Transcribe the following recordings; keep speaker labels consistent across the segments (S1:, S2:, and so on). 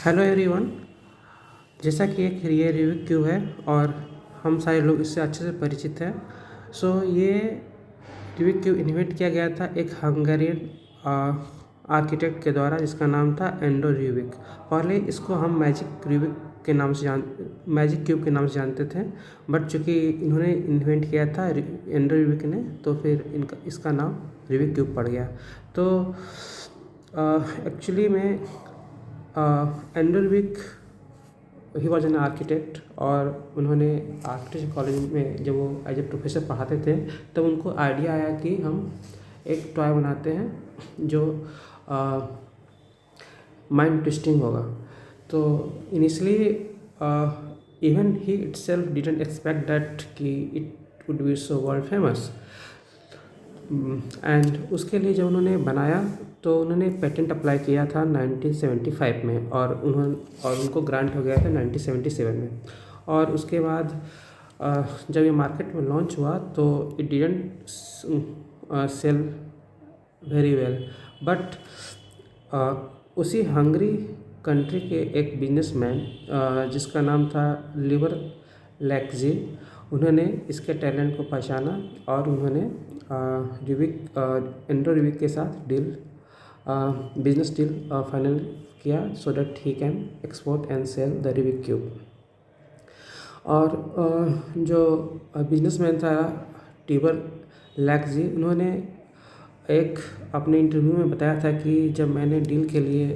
S1: Hello everyone. जैसा कि एक ये रूबिक क्यूब है और हम सारे लोग इससे अच्छे से परिचित हैं। ये रूबिक क्यूब इन्वेंट किया गया था एक हंगेरियन आर्किटेक्ट के द्वारा, जिसका नाम था एंडो रूबिक। पहले इसको हम मैजिक क्यूब के नाम से जानते थे, बट चूँकि इन्होंने इन्वेंट किया था एंडो रूबिक ने, तो फिर इसका नाम रूबिक क्यूब पड़ गया। तो एक्चुअली में endo Rubik he was an architect, और उन्होंने आर्किटेक्चर कॉलेज में जब वो एज ए प्रोफेसर पढ़ाते थे, तब उनको आइडिया आया कि हम एक टॉय बनाते हैं जो माइंड ट्विस्टिंग होगा। तो initially even he itself didn't expect that कि it would be so world famous. And उसके लिए जब उन्होंने बनाया तो उन्होंने पेटेंट अप्लाई किया था 1975 में, और उनको ग्रांट हो गया था 1977 में। और उसके बाद जब ये मार्केट में लॉन्च हुआ तो it didn't sell very well, but उसी हंगरी कंट्री के एक बिजनेसमैन जिसका नाम था लिवर लैक्जी, उन्होंने इसके टैलेंट को पहचाना और उन्होंने एंड्रो रूबिक के साथ बिजनेस डील फाइनल किया, so that he can export and sell the Rubik cube. और जो बिजनेसमैन था टिबर लैक्जी, उन्होंने एक अपने इंटरव्यू में बताया था कि जब मैंने डील के लिए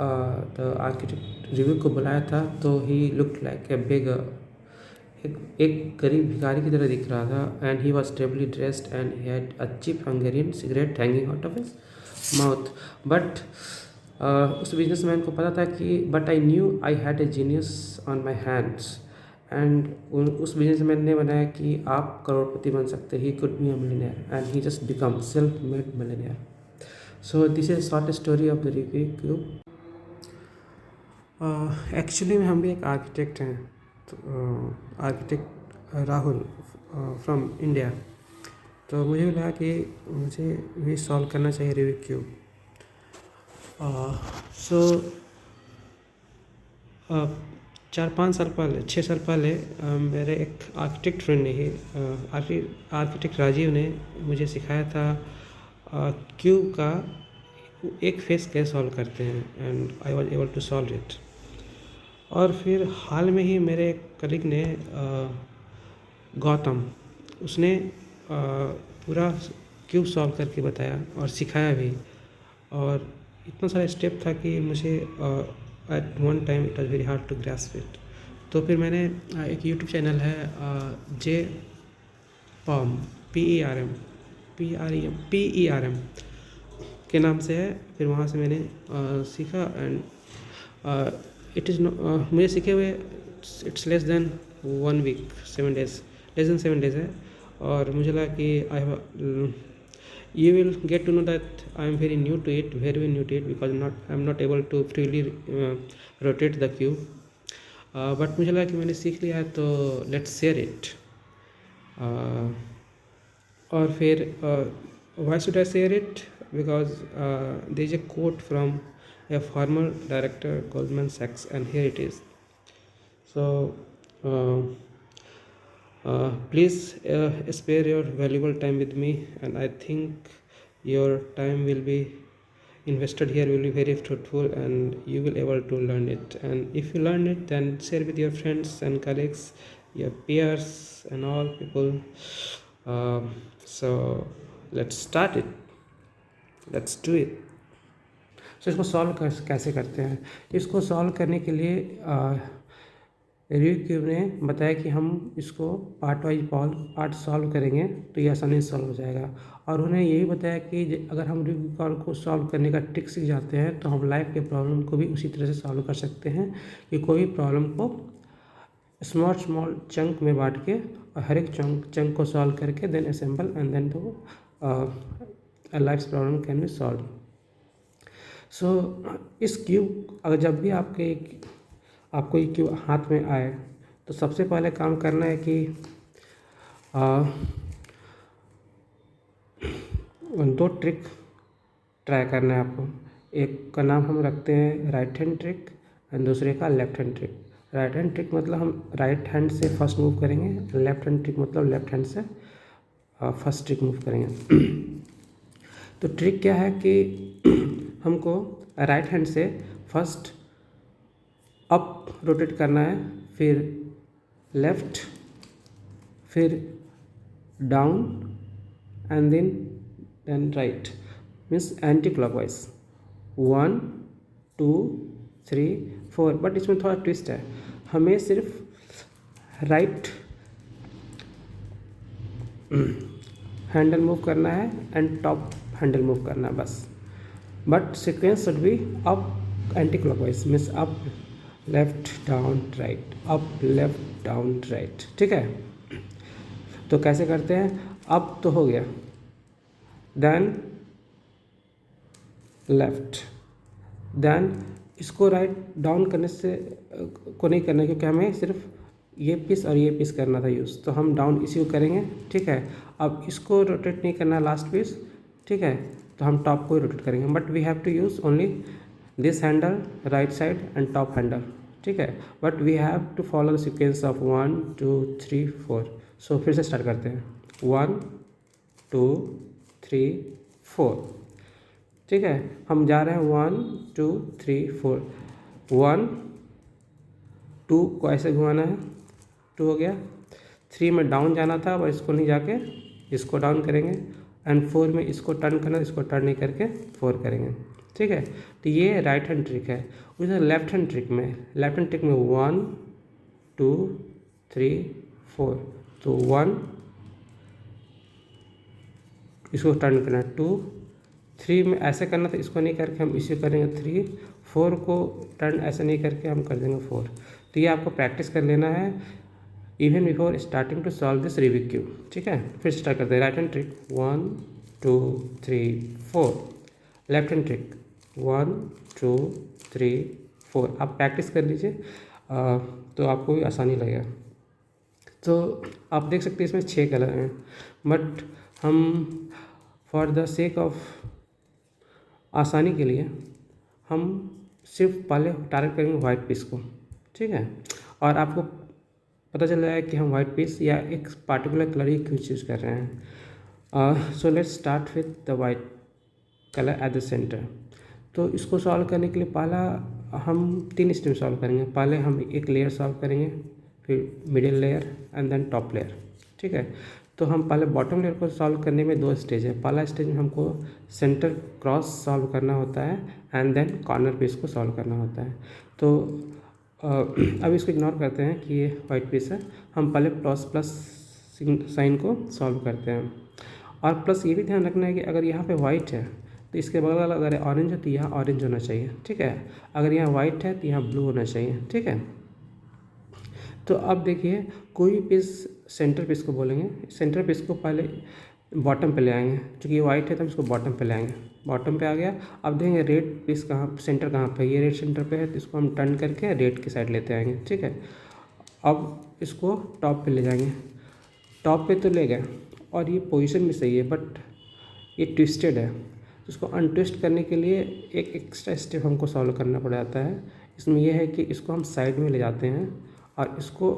S1: आर्किटेक्ट रूबिक को बुलाया था तो ही लुक्ड लाइक ए बिग, एक गरीब भिखारी की तरह दिख रहा था, and he was terribly dressed and he had a cheap Hungarian cigarette hanging out of his mouth. But उस बिजनेसमैन को पता था कि but I knew I had a genius on my hands, and उस बिजनेसमैन ने बनाया कि आप करोड़पति बन सकते, he could be a millionaire, and he just become self made millionaire. So this is short story of the Rubik cube. Actually में हम भी एक आर्किटेक्ट हैं, तो आर्किटेक्ट राहुल फ्रॉम इंडिया। तो मुझे भी लगा कि मुझे भी सॉल्व करना चाहिए रूबिक क्यूब। सो 4-5 साल पहले, 6 साल पहले मेरे एक आर्किटेक्ट फ्रेंड ने ही आर्किटेक्ट राजीव ने मुझे सिखाया था क्यूब का एक फेस कैसे सॉल्व करते हैं, and I was able to solve it. और फिर हाल में ही मेरे एक कलीग ने गौतम, उसने पूरा क्यूब सॉल्व करके बताया और सिखाया भी, और इतना सारा स्टेप था कि मुझे at one time it was very hard to grasp it. तो फिर मैंने एक यूट्यूब चैनल है जे पॉम PERM के नाम से है, फिर वहाँ से मैंने सीखा, एंड इट इज़ मुझे सीखे हुए it's less than 1 week, 7 days, less than 7 days है। और मुझे लगा कि you will get to know that I am very new to it, because I am not able to freely rotate the cube, but मुझे लगा कि मैंने सीख लिया है तो let's share it। और फिर why should I share it? Because there is a quote from a former director Goldman Sachs, and here it is. So please spare your valuable time with me, and I think your time will be invested here will be very fruitful, and you will able to learn it. And if you learn it, then share with your friends and colleagues, your peers and all people. So let's start it, let's do it। So इसको solve कैसे करते हैं? इसको solve करने के लिए Rubik cube ने बताया कि हम इसको पार्ट वाइज पार्ट सॉल्व करेंगे तो ये आसानी से सॉल्व हो जाएगा। और उन्होंने यही बताया कि अगर हम रूबिक क्यूब को सॉल्व करने का ट्रिक सीख जाते हैं तो हम लाइफ के प्रॉब्लम को भी उसी तरह से सॉल्व कर सकते हैं, कि कोई भी प्रॉब्लम को स्मॉल चंक में बांट के और हर एक चंक को सॉल्व करके देन असेंबल, एंड देन तो life problem can be solve. So इस क्यूब अगर जब भी आपको ये क्यूब हाथ में आए तो सबसे पहले काम करना है कि 2 ट्रिक ट्राई करना है आपको। एक का नाम हम रखते हैं राइट हैंड ट्रिक, एंड दूसरे का left hand trick. Right hand trick मतलब हम राइट हैंड से फर्स्ट मूव करेंगे, लेफ्ट हैंड ट्रिक मतलब लेफ्ट हैंड से फर्स्ट ट्रिक मूव करेंगे। तो ट्रिक क्या है कि हमको राइट हैंड से फर्स्ट अप रोटेट करना है, फिर लेफ्ट, फिर down and then right, means anti clockwise 1 2 3 4। But इसमें थोड़ा ट्विस्ट है, हमें सिर्फ राइट हैंडल मूव करना है एंड टॉप हैंडल मूव करना है बस। But sequence should be up anti clockwise, means up left down right, up left down right. ठीक है, तो कैसे करते हैं? अप तो हो गया, देन लेफ्ट, देन इसको राइट डाउन करने से को नहीं करना, क्योंकि हमें सिर्फ ये पीस और ये पीस करना था यूज़, तो हम डाउन इसी को करेंगे। ठीक है, अब इसको रोटेट नहीं करना लास्ट पीस। ठीक है, तो हम टॉप को ही रोटेट करेंगे, but we have to use only this handle right side and top handle. ठीक है, but we have to follow the sequence of 1 2 3 4। So फिर से स्टार्ट करते हैं, 1 2 3 4। ठीक है, हम जा रहे हैं 1 2 3 4। 1 2 को ऐसे घुमाना है, 2 हो गया। 3 में डाउन जाना था, अब इसको नहीं जाके इसको डाउन करेंगे, एंड 4 में इसको टर्न करना, इसको टर्न नहीं करके 4 करेंगे। ठीक है, तो ये राइट हैंड ट्रिक है। उधर लेफ्ट हैंड ट्रिक में 1 2 3 4, तो 1 इसको टर्न करना है, 2 3 में ऐसे करना था, इसको नहीं करके हम इसे करेंगे 3, 4 को टर्न ऐसे नहीं करके हम कर देंगे 4। तो ये आपको प्रैक्टिस कर लेना है even before starting to solve this Rubik cube. ठीक है, फिर स्टार्ट करते हैं। Right hand trick 1 2 3 4, left hand trick 1 2 3 4। आप प्रैक्टिस कर लीजिए तो आपको भी आसानी लगेगा। तो आप देख सकते हैं इसमें 6 कलर हैं, बट हम फॉर द सेक ऑफ आसानी के लिए हम सिर्फ पहले टारगेट करेंगे वाइट पीस को। ठीक है, और आपको पता चल जाएगा कि हम वाइट पीस या एक पार्टिकुलर कलर ही क्यों चूज़ कर रहे हैं। So let's start with the white colour at the centre. तो इसको सॉल्व करने के लिए पहला हम 3 स्टेप सॉल्व करेंगे। पहले हम एक लेयर सॉल्व करेंगे, फिर middle layer and then top layer. ठीक है, तो हम पहले बॉटम लेयर को सॉल्व करने में 2 स्टेज है। पहला स्टेज में हमको सेंटर क्रॉस सॉल्व करना होता है एंड देन कॉर्नर पीस को सॉल्व करना होता है। तो अब इसको इग्नोर करते हैं कि ये वाइट पीस है, हम पहले प्लस साइन को सॉल्व करते हैं। और प्लस ये भी ध्यान रखना है कि अगर यहाँ पे वाइट है तो इसके बगल अगर ऑरेंज है तो यहाँ ऑरेंज होना चाहिए। ठीक है, अगर यहाँ वाइट है तो यहाँ ब्लू होना चाहिए। ठीक है, तो अब देखिए कोई पीस सेंटर पीस को बोलेंगे, सेंटर पीस को पहले बॉटम पे ले आएंगे, क्योंकि वाइट है तो हम इसको बॉटम पे ले आएंगे। बॉटम पे आ गया, अब देखेंगे रेड पीस कहाँ सेंटर कहाँ पे, ये रेड सेंटर पे है तो इसको हम टर्न करके रेड की साइड लेते आएंगे। ठीक है, अब इसको टॉप पे ले जाएंगे, टॉप पे तो ले गए और ये पोजीशन भी सही है, बट ये ट्विस्टेड है, तो इसको अनट्विस्ट करने के लिए एक एक्स्ट्रा स्टेप हमको सॉल्व करना पड़ जाता है। इसमें यह है कि इसको हम साइड में ले जाते हैं और इसको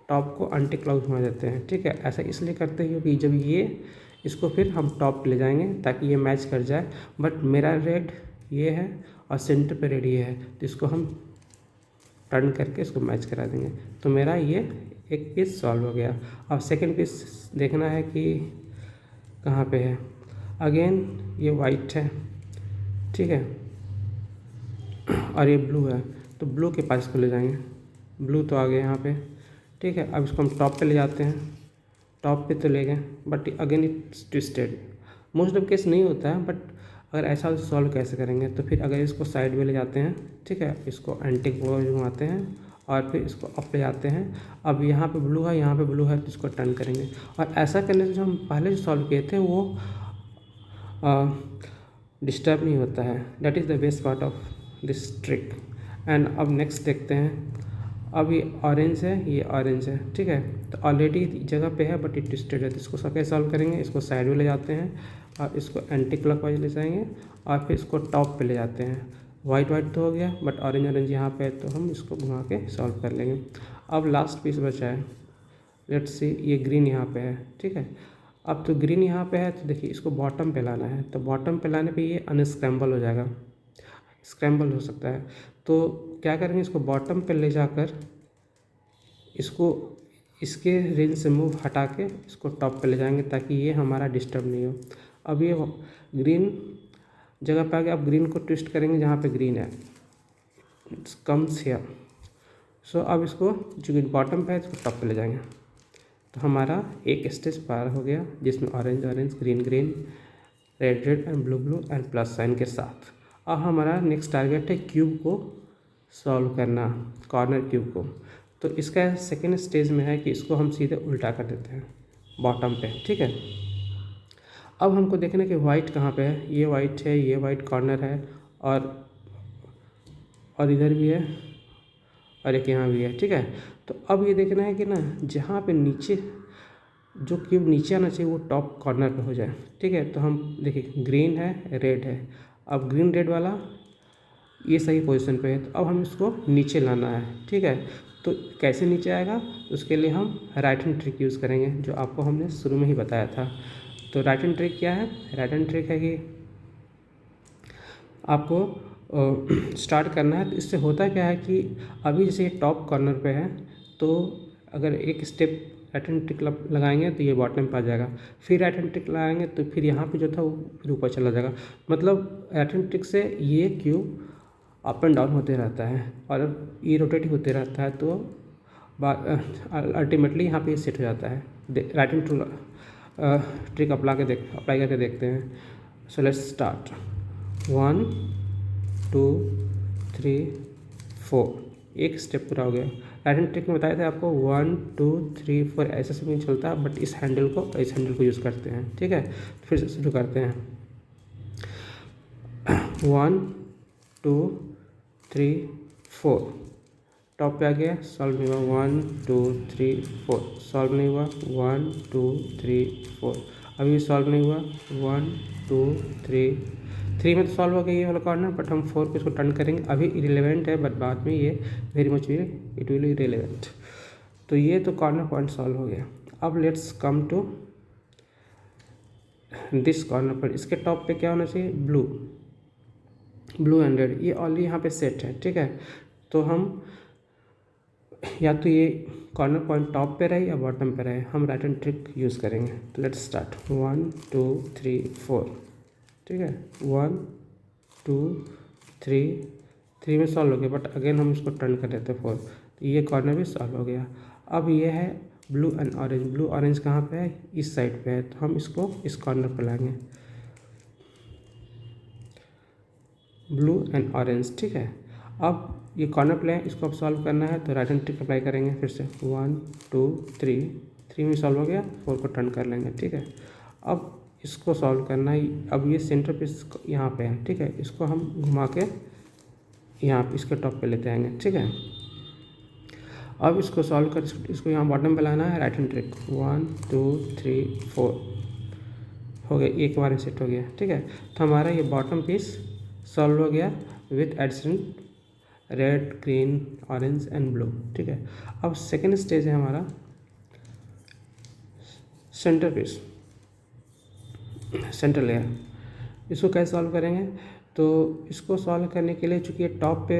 S1: टॉप को एंटी क्लॉक घुमा देते हैं। ठीक है, ऐसा इसलिए करते हैं क्योंकि जब ये इसको फिर हम टॉप पे ले जाएंगे ताकि ये मैच कर जाए, बट मेरा रेड ये है और सेंटर पे रेड ये है, तो इसको हम टर्न करके इसको मैच करा देंगे। तो मेरा ये एक पीस सॉल्व हो गया। अब सेकंड पीस देखना है कि कहाँ पे है। अगेन ये वाइट है, ठीक है, और ये ब्लू है, तो ब्लू के पास इसको ले जाएंगे। ब्लू तो आ गया यहाँ पे। ठीक है, अब इसको हम टॉप पे ले जाते हैं, टॉप पे तो ले गए but again it's twisted. Most of case नहीं होता है, बट अगर ऐसा सॉल्व कैसे करेंगे, तो फिर अगर इसको साइड में ले जाते हैं, ठीक है, इसको एंटी क्लॉक घुमाते हैं और फिर इसको अप ले जाते हैं। अब यहाँ पे ब्लू है, यहाँ पे ब्लू है, तो इसको टर्न करेंगे। और ऐसा करने से जो हम पहले जो सॉल्व किए थे वो डिस्टर्ब नहीं होता है। That is the best part of this trick. And अब नेक्स्ट देखते हैं। अब ये ऑरेंज है, ये ऑरेंज है, ठीक है, तो ऑलरेडी जगह पे है बट ये ट्विस्टेड है, तो इसको कैसे सॉल्व करेंगे। इसको साइड में ले जाते हैं और इसको एंटी क्लॉकवाइज ले जाएंगे और फिर इसको टॉप पे ले जाते हैं। वाइट वाइट तो हो गया, बट ऑरेंज ऑरेंज यहाँ पे है, तो हम इसको घुमा के सॉल्व कर लेंगे। अब लास्ट पीस बचा है, लेट्स सी ये ग्रीन यहाँ पे है, ठीक है। अब तो ग्रीन यहाँ पे है, तो देखिए इसको बॉटम पे लाना है, तो बॉटम पे लाने पे ये अनस्क्रैम्बल हो जाएगा, स्क्रैम्बल हो सकता है। तो क्या करेंगे, इसको बॉटम पे ले जाकर इसको इसके रेंज से मूव हटा के इसको टॉप पे ले जाएंगे, ताकि ये हमारा डिस्टर्ब नहीं हो। अब ये ग्रीन जगह पे आके अब ग्रीन को ट्विस्ट करेंगे जहाँ पे ग्रीन है, इट्स कम्स हियर। सो अब इसको जो बॉटम पे है इसको टॉप पे ले जाएंगे, तो हमारा एक स्टेज पार हो गया, जिसमें orange orange, green green, red red and blue blue and plus sign के साथ। अब हमारा नेक्स्ट टारगेट है क्यूब को सॉल्व करना, कॉर्नर क्यूब को। तो इसका सेकेंड स्टेज में है कि इसको हम सीधे उल्टा कर देते हैं बॉटम पे, ठीक है। अब हमको देखना है कि वाइट कहाँ पे है, ये वाइट है, ये वाइट कॉर्नर है, और इधर भी है, और एक यहाँ भी है, ठीक है। तो अब ये देखना है कि ना जहाँ पे नीचे जो क्यूब नीचे आना चाहिए वो टॉप कॉर्नर पे हो जाए, ठीक है। तो हम देखिए ग्रीन है, रेड है, अब ग्रीन रेड वाला ये सही पोजीशन पे है, तो अब हम इसको नीचे लाना है, ठीक है। तो कैसे नीचे आएगा, उसके लिए हम राइट हैंड ट्रिक यूज़ करेंगे, जो आपको हमने शुरू में ही बताया था। तो राइट हैंड ट्रिक क्या है, राइट हैंड ट्रिक है कि आपको स्टार्ट करना है। तो इससे होता क्या है कि अभी जैसे ये टॉप कॉर्नर पे है, तो अगर एक स्टेप राइट हैंड ट्रिक लगाएंगे तो ये बॉटम पे आ जाएगा, फिर राइट हैंड ट्रिक लगाएंगे तो फिर यहाँ पे जो था वो फिर ऊपर चला जाएगा। मतलब राइट हैंड ट्रिक से ये क्यूब अप एंड डाउन होते रहता है और ये रोटेट होते रहता है, तो अल्टीमेटली यहाँ पे सेट हो जाता है। राइट हैंड ट्रिक अप्लाई करके देखते हैं। सो लेट्स स्टार्ट, 1 2 3 4, एक स्टेप पूरा हो गया। राइट हैंड ट्रिक में बताया था आपको 1 2 3 4 ऐसे से नहीं चलता, बट इस हैंडल को यूज़ करते हैं, ठीक है। फिर से शुरू करते हैं, 1 2 3 4, टॉप पे आ गया, सॉल्व नहीं हुआ, 1 2 3 4, सॉल्व नहीं हुआ, 1 2 3 4, अभी सॉल्व नहीं हुआ, 1 2 3 में तो सॉल्व हो गया ये वाला कॉर्नर, बट हम 4 पे इसको टर्न करेंगे। अभी इरेलीवेंट है, बट बाद में ये very much it will irrelevant. तो ये तो कॉर्नर पॉइंट सॉल्व हो गया। अब let's come to this corner पर, इसके टॉप पे क्या होना चाहिए, ब्लू एंड रेड, ये ऑलरेडी यहाँ पे सेट है, ठीक है। तो हम या तो ये कॉर्नर पॉइंट टॉप पे रहे या बॉटम पे रहे, हम राइट हैंड ट्रिक यूज़ करेंगे। तो लेट्स स्टार्ट, 1 2 3 4, ठीक है, 1 2 3 में सॉल्व हो गया, बट अगेन हम इसको टर्न कर देते हैं 4, तो ये कॉर्नर भी सॉल्व हो गया। अब ये है blue and orange, blue orange कहाँ पे है, इस साइड पे है, तो हम इसको इस कॉर्नर पर लाएंगे, ब्लू एंड ऑरेंज, ठीक है। अब ये कॉर्नर प्ले है, इसको अब सॉल्व करना है, तो राइट हैंड ट्रिक अप्लाई करेंगे फिर से, 1 2 3 में सॉल्व हो गया, 4 को टर्न कर लेंगे, ठीक है। अब इसको सॉल्व करना है, अब ये सेंटर पे यहाँ पे है, ठीक है, इसको हम घुमा के यहाँ इसके टॉप पे लेते आएंगे, ठीक है। अब इसको सॉल्व कर इसको यहाँ बॉटम पे लाना है, राइट हैंड ट्रिक, 1 2 3 4 हो गया, एक बार सेट हो गया, ठीक है। तो हमारा ये बॉटम पीस सॉल्व हो गया with addition red green orange and blue, ठीक है। अब सेकेंड स्टेज है हमारा सेंटर पीस, सेंटर लेयर, इसको कैसे सॉल्व करेंगे। तो इसको सॉल्व करने के लिए चूँकि टॉप पे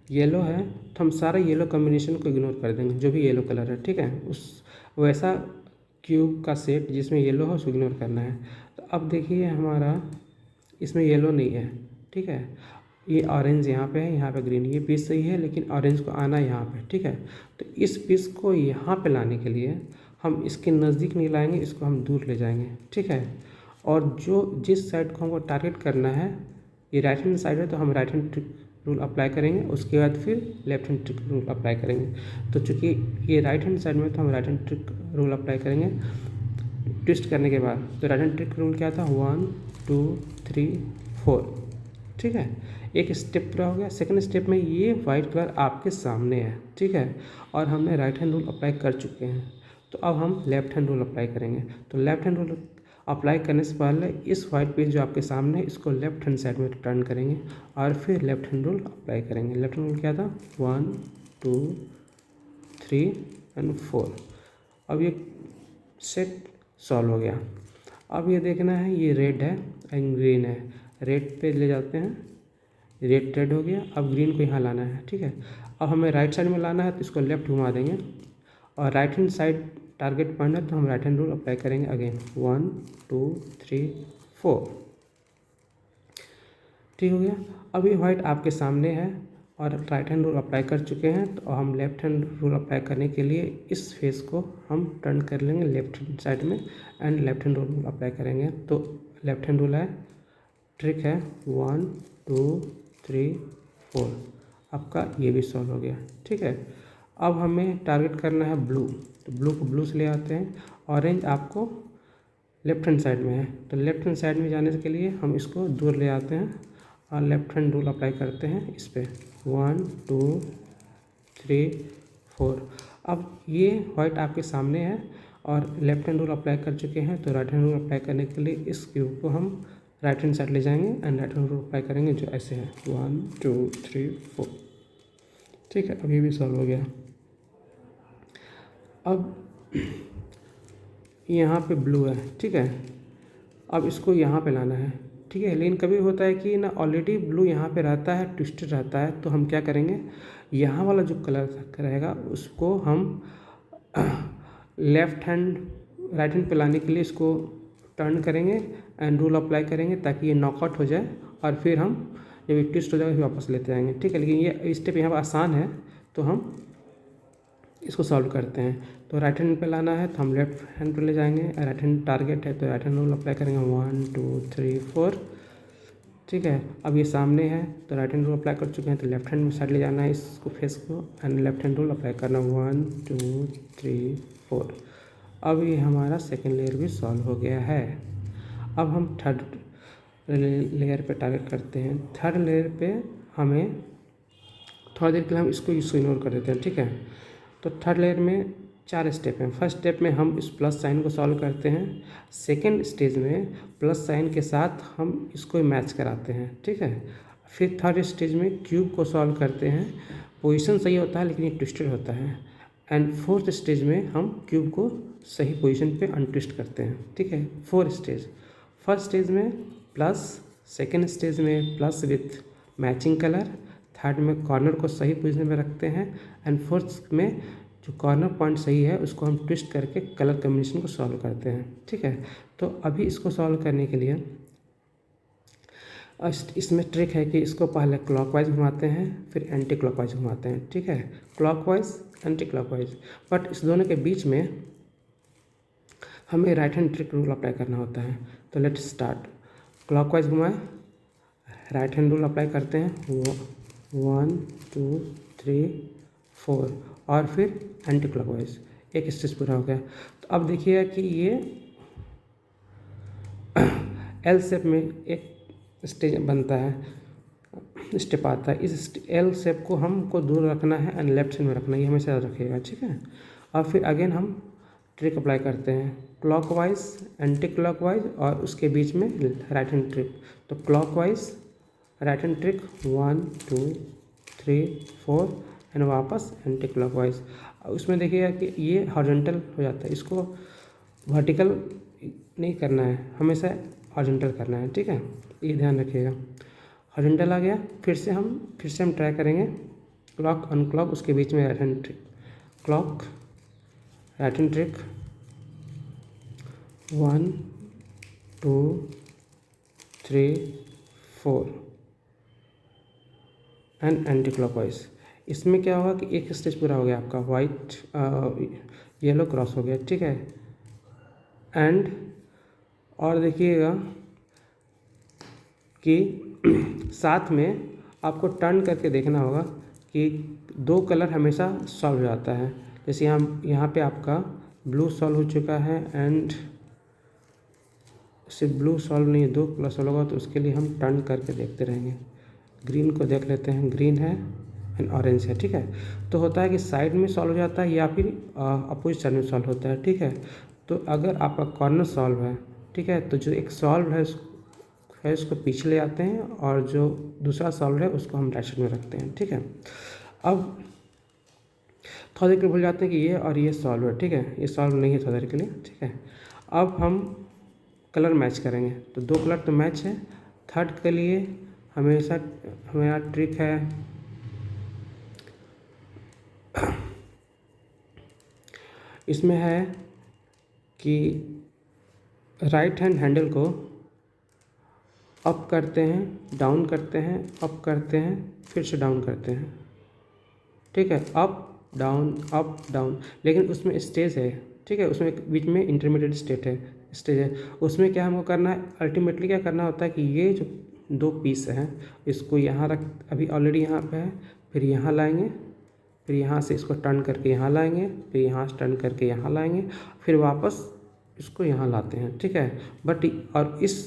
S1: येलो है, तो हम सारा येलो कॉम्बिनेशन को इग्नोर कर देंगे, जो भी येलो कलर है, ठीक है। उस वैसा क्यूब का सेट जिसमें येलो हो उसको इग्नोर करना है। तो अब देखिए हमारा इसमें येलो नहीं है, ठीक है, ये ऑरेंज यहाँ पे है, यहाँ पे ग्रीन, ये पीस सही है, लेकिन ऑरेंज को आना है यहाँ पे, ठीक है। तो इस पीस को यहाँ पे लाने के लिए हम इसके नज़दीक नहीं लाएंगे, इसको हम दूर ले जाएंगे, ठीक है। और जिस साइड को हमको टारगेट करना है, ये राइट हैंड साइड है, तो हम right hand trick rule apply करेंगे, उसके बाद फिर left hand trick rule apply करेंगे। तो चूँकि ये राइट हैंड साइड में, तो हम right hand trick rule apply करेंगे ट्विस्ट करने के बाद। तो राइट हैंड ट्रिक रूल क्या था, 1 2 3 4, ठीक है, एक स्टेप पूरा हो गया। सेकंड स्टेप में ये वाइट कलर आपके सामने है, ठीक है, और हमने राइट हैंड रूल अप्लाई कर चुके हैं। तो अब हम लेफ्ट हैंड रूल अप्लाई करेंगे। तो लेफ्ट हैंड रूल अप्लाई करने से पहले इस वाइट पेज जो आपके सामने है इसको लेफ्ट हैंड साइड में टर्न करेंगे और फिर लेफ्ट हैंड रूल अप्लाई करेंगे। लेफ्ट हैंड रूल क्या था, 1 2 3 एंड 4। अब ये सेट सॉल्व हो गया। अब ये देखना है ये रेड है एंड ग्रीन है, रेड पे ले जाते हैं, रेड हो गया। अब ग्रीन को यहाँ लाना है, ठीक है। अब हमें राइट साइड में लाना है तो इसको लेफ्ट घुमा देंगे और right hand side target point है तो हम राइट हैंड रूल अप्लाई करेंगे अगेन 1 2 3 4। ठीक हो गया। अब ये वाइट आपके सामने है और राइट हैंड रूल अप्लाई कर चुके हैं तो हम लेफ्ट हैंड रूल अप्लाई करने के लिए इस फेस को हम टर्न कर लेंगे लेफ्ट हैंड साइड में and left hand rule apply करेंगे। तो लेफ्ट हैंड रूल है, ट्रिक है 1 2 3 4। आपका ये भी सॉल्व हो गया, ठीक है। अब हमें टारगेट करना है ब्लू, तो ब्लू को ब्लू से ले आते हैं। ऑरेंज आपको लेफ्ट हैंड साइड में है तो लेफ्ट हैंड साइड में जाने के लिए हम इसको दूर ले आते हैं और लेफ्ट हैंड रूल अप्लाई करते हैं इस पर 1 2 3 4। अब ये वाइट आपके सामने है और लेफ्ट हैंड रूल अप्लाई कर चुके हैं तो राइट हैंड रूल अप्लाई करने के लिए इस क्यूब को हम राइट हैंड साइड ले जाएंगे and right hand rule apply करेंगे जो ऐसे है 1 2 3 4। ठीक है, अब ये भी सॉल्व हो गया। अब यहाँ पे ब्लू है, ठीक है। अब इसको यहाँ पे लाना है, ठीक है। लेकिन कभी होता है कि ना ऑलरेडी ब्लू यहाँ पे रहता है, ट्विस्टेड रहता है, तो हम क्या करेंगे, यहाँ वाला जो कलर रहेगा उसको हम लेफ्ट हैंड राइट हैंड पे लाने के लिए इसको टर्न करेंगे एंड रूल अप्लाई करेंगे ताकि ये नॉकआउट हो जाए और फिर हम जब ये ट्विस्ट हो जाएगा फिर वापस लेते आएंगे, ठीक है। लेकिन ये स्टेप यहाँ पर आसान है तो हम इसको सॉल्व करते हैं। तो राइट हैंड पे लाना है तो हम लेफ्ट हैंड पे ले जाएंगे, राइट हैंड टारगेट है तो राइट हैंड रूल अप्लाई करेंगे 1 2 3 4, ठीक है। अब ये सामने है तो राइट हैंड रूल अप्लाई कर चुके हैं तो लेफ्ट हैंड में साइड ले जाना है इसको फेस को and left hand rule apply करना 1 2 3 4। अब ये हमारा सेकेंड लेयर भी सॉल्व हो गया है। अब हम थर्ड लेयर पे टारगेट करते हैं। थर्ड लेयर पे हमें थोड़ा देर के लिए हम इसको इग्नोर कर देते हैं, ठीक है। तो थर्ड लेयर में 4 स्टेप हैं। फर्स्ट स्टेप में हम इस प्लस साइन को सॉल्व करते हैं। सेकेंड स्टेज में प्लस साइन के साथ हम इसको मैच कराते हैं, ठीक है। फिर थर्ड स्टेज में क्यूब को सॉल्व करते हैं। पोजीशन सही होता है लेकिन ये ट्विस्टेड होता है। एंड फोर्थ स्टेज में हम क्यूब को सही पोजीशन पे अनट्विस्ट करते हैं, ठीक है। 4 स्टेज। फर्स्ट स्टेज में प्लस, सेकेंड स्टेज में plus with matching colour, third में कॉर्नर को सही पोजीशन में रखते हैं एंड फोर्थ में जो कॉर्नर पॉइंट सही है उसको हम ट्विस्ट करके कलर कम्बिनेशन को सॉल्व करते हैं, ठीक है। तो अभी इसको सॉल्व करने के लिए इसमें ट्रिक है कि इसको पहले क्लॉकवाइज घुमाते हैं फिर एंटी क्लॉकवाइज घुमाते हैं, ठीक है। क्लॉकवाइज एंटी क्लॉकवाइज, बट इस दोनों के बीच में हमें right hand trick rule apply करना होता है। तो लेट्स स्टार्ट। क्लॉकवाइज घुमाएं, राइट हैंड रूल अप्लाई करते हैं 1 2 3 4 और फिर एंटी क्लॉकवाइज। एक स्टेज पूरा हो गया। तो अब देखिएगा कि ये एल शेप में एक स्टेज बनता है, स्टेप आता है। इस एल शेप को हमको दूर रखना है एंड लेफ्ट साइड में रखना है, ये हमेशा रखिएगा, ठीक है। और फिर अगेन हम ट्रिक अप्लाई करते हैं क्लॉकवाइज एंटी क्लॉकवाइज और उसके बीच में राइट हैंड ट्रिक। तो clockwise right hand trick 1 2 3 4 and वापस एंटी क्लॉकवाइज। उसमें देखिएगा कि ये हॉरिजॉन्टल हो जाता है, इसको वर्टिकल नहीं करना है, हमेशा हॉरिजॉन्टल करना है, ठीक है। ये ध्यान रखिएगा। हॉरिजॉन्टल आ गया, फिर से हम ट्राई करेंगे क्लॉक अनक्लॉक, उसके बीच में right hand trick, clock right hand trick 1 2 3 4 and anti clockwise. इसमें क्या होगा कि एक स्टेज पूरा हो गया आपका, वाइट येलो क्रॉस हो गया, ठीक है। एंड और देखिएगा कि साथ में आपको टर्न करके देखना होगा कि 2 कलर हमेशा सॉल्व हो जाता है। जैसे यहाँ पे आपका ब्लू सॉल्व हो चुका है एंड सिर्फ ब्लू सॉल्व नहीं, 2 कलर सॉल्व होगा, तो उसके लिए हम टर्न करके देखते रहेंगे। ग्रीन को देख लेते हैं, ग्रीन है एंड ऑरेंज है, ठीक है। तो होता है कि साइड में सॉल्व हो जाता है या फिर अपोजिट साइड में सॉल्व होता है, ठीक है। तो अगर आपका कॉर्नर सॉल्व है ठीक है। तो जो एक सॉल्व है उसको पीछे ले आते हैं और जो दूसरा सॉल्व है उसको हम राइट साइड में रखते हैं, ठीक है। अब थोड़ा देर के लिए भूल जाते हैं कि ये और ये सॉल्व है, ठीक है, ये सॉल्व नहीं है थोड़ा देर के लिए, ठीक है। अब हम कलर मैच करेंगे, तो दो कलर तो मैच है। थर्ड के लिए हमेशा हमारा ट्रिक है इसमें है कि राइट हैंड हैंडल को अप करते हैं, डाउन करते हैं, अप करते हैं, फिर से डाउन करते हैं, ठीक है, अप डाउन, लेकिन उसमें स्टेज है, ठीक है, उसमें बीच में इंटरमीडिएट स्टेज है। उसमें क्या हमको करना है, अल्टीमेटली क्या करना होता है कि ये जो दो पीस हैं इसको यहाँ रख, अभी ऑलरेडी यहाँ पे है, फिर यहाँ लाएंगे, फिर यहाँ से इसको टर्न करके यहाँ लाएंगे, फिर यहाँ से टर्न करके यहाँ लाएंगे, फिर वापस इसको यहाँ लाते हैं, ठीक है। बट और इस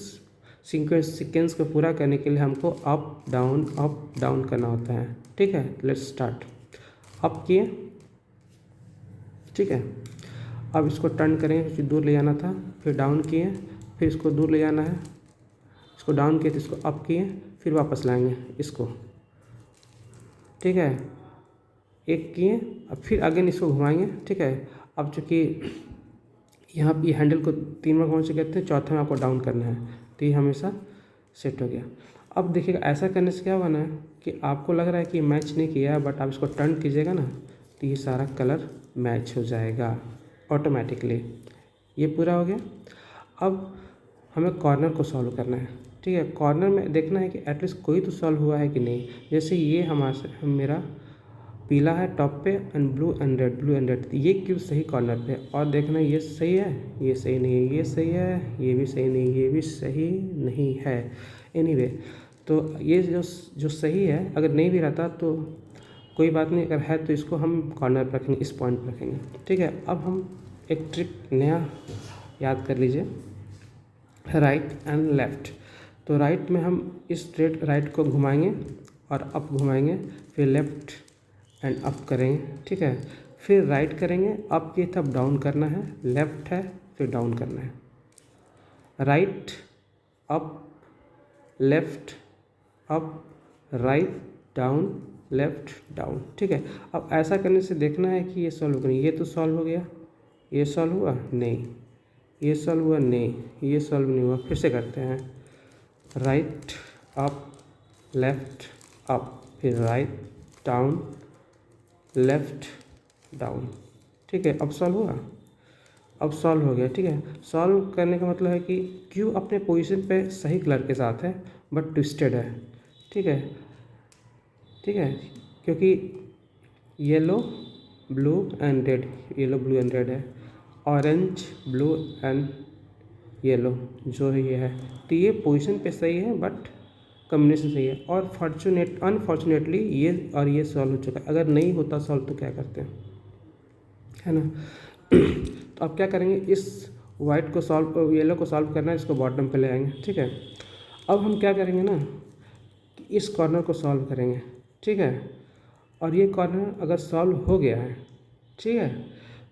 S1: सीक्वेंस को पूरा करने के लिए हमको अप डाउन करना होता है, ठीक है। Let's start. अप किए, ठीक है, अब इसको टर्न करेंगे, फिर दूर ले जाना था, फिर डाउन किए, फिर इसको दूर ले जाना है, इसको डाउन किए तो इसको अप किए, फिर वापस लाएंगे इसको, ठीक है, एक किए, अब फिर अगेन इसको घुमाएंगे, ठीक है। अब चूँकि यहाँ पे हैंडल को 3 बार घुमा चुके थे, चौथे में आपको डाउन करना है, तो ये हमेशा सेट हो गया। अब देखिएगा ऐसा करने से क्या होगा ना कि आपको लग रहा है कि मैच नहीं किया, बट आप इसको टर्न कीजिएगा ना तो ये सारा कलर मैच हो जाएगा ऑटोमेटिकली। ये पूरा हो गया। अब हमें कॉर्नर को सॉल्व करना है, ठीक है। कॉर्नर में देखना है कि एटलीस्ट कोई तो सॉल्व हुआ है कि नहीं। जैसे ये मेरा पीला है टॉप पे एंड ब्लू एंड रेड, ये क्यों सही कॉर्नर पे, और देखना ये सही है, ये सही नहीं है, ये सही है, ये भी सही नहीं, ये भी सही नहीं है। एनीवे तो ये जो सही है, अगर नहीं भी रहता तो कोई बात नहीं, अगर है तो इसको हम कॉर्नर पर रखेंगे, इस पॉइंट पर रखेंगे, ठीक है। अब हम एक ट्रिक नया याद कर लीजिए, राइट एंड लेफ़्ट। तो राइट में हम इस स्ट्रेट राइट को घुमाएंगे और अप घुमाएंगे, फिर लेफ़्ट एंड अप करेंगे, ठीक है। फिर राइट करेंगे, अप किए तब डाउन करना है, लेफ़्ट है फिर डाउन करना है, right up left up write down left down, ठीक है। अब ऐसा करने से देखना है कि ये सॉल्व हो गया, ये तो सॉल्व हो गया, ये सॉल्व हुआ नहीं, ये सॉल्व हुआ नहीं, ये सॉल्व नहीं हुआ। फिर से करते हैं, राइट अप लेफ़्ट अप, फिर राइट डाउन लेफ़्ट डाउन, ठीक है। अब सॉल्व हुआ, अब सॉल्व हो गया, ठीक है। सॉल्व करने का मतलब है कि क्यू अपने पोजीशन पे सही कलर के साथ है बट ट्विस्टेड है, ठीक है, ठीक है, क्योंकि yellow blue and red, yellow blue and red है, ऑरेंज ब्लू एंड येलो जो है ये है, तो ये पोजीशन पे सही है बट कम्बिनेशन सही है। और अनफॉर्चुनेटली ये और ये सॉल्व हो चुका है। अगर नहीं होता सॉल्व तो क्या करते हैं, है ना। तो अब क्या करेंगे, इस वाइट को सॉल्व, येलो को सॉल्व करना है, इसको बॉटम पे ले आएंगे, ठीक है। अब हम क्या करेंगे ना, इस कॉर्नर को सॉल्व करेंगे, ठीक है। और ये कॉर्नर अगर सॉल्व हो गया है, ठीक है,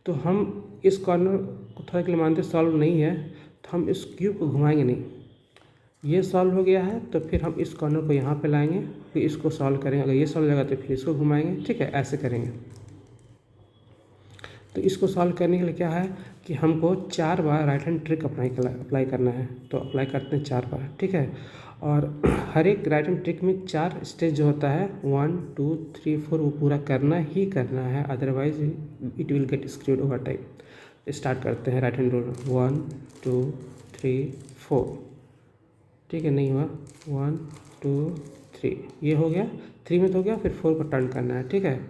S1: तो हम इस कॉर्नर को थोड़ा के लिए मानते सॉल्व नहीं है, तो हम इस क्यूब को घुमाएंगे नहीं। ये सॉल्व हो गया है तो फिर हम इस कॉर्नर को यहाँ पे लाएंगे, फिर इसको सॉल्व करेंगे, अगर ये सॉल्व हो जाएगा तो फिर इसको घुमाएंगे, ठीक है, ऐसे करेंगे। तो इसको सॉल्व करने के लिए क्या है कि हमको 4 बार राइट हैंड ट्रिक अप्लाई करना है, तो अप्लाई करते हैं 4 बार, ठीक है। और हर एक राइट हैंड ट्रिक में 4 स्टेज जो होता है 1 2 3 4 वो पूरा करना ही करना है, otherwise it will get screwed over time. Start करते हैं राइट हैंड रूल, 1 2 3 4, ठीक है, नहीं हुआ, 1 2 3, ये हो गया, 3 में तो हो गया, फिर 4 को टर्न करना है, ठीक है।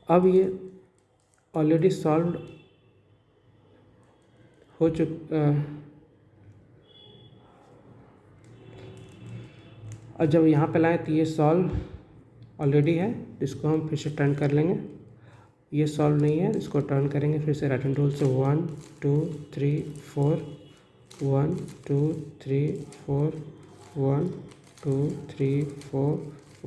S1: अब ये ऑलरेडी सॉल्व हो और जब यहाँ पे लाएँ तो ये सॉल्व ऑलरेडी है, इसको हम फिर से टर्न कर लेंगे। ये सॉल्व नहीं है, इसको टर्न करेंगे फिर से राइट हैंड रूल से, 1 2 3 4, 1 2 3 4, 1 2 3 4,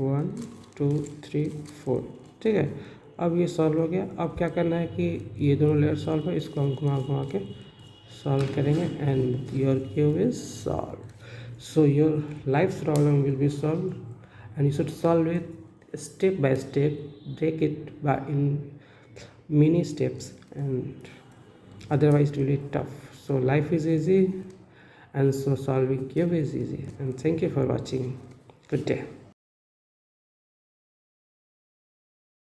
S1: 1 2 3 4, ठीक है। अब ये सॉल्व हो गया। अब क्या करना है कि ये दोनों लेयर सॉल्व है, इसको हम घुमा के सॉल्व करेंगे and your cube is solve. So your life's problem will be solved, and you should solve it step by step, break it by in many steps, and otherwise it will be tough. So life is easy, and so solving cube is easy. And thank you for watching. Good day.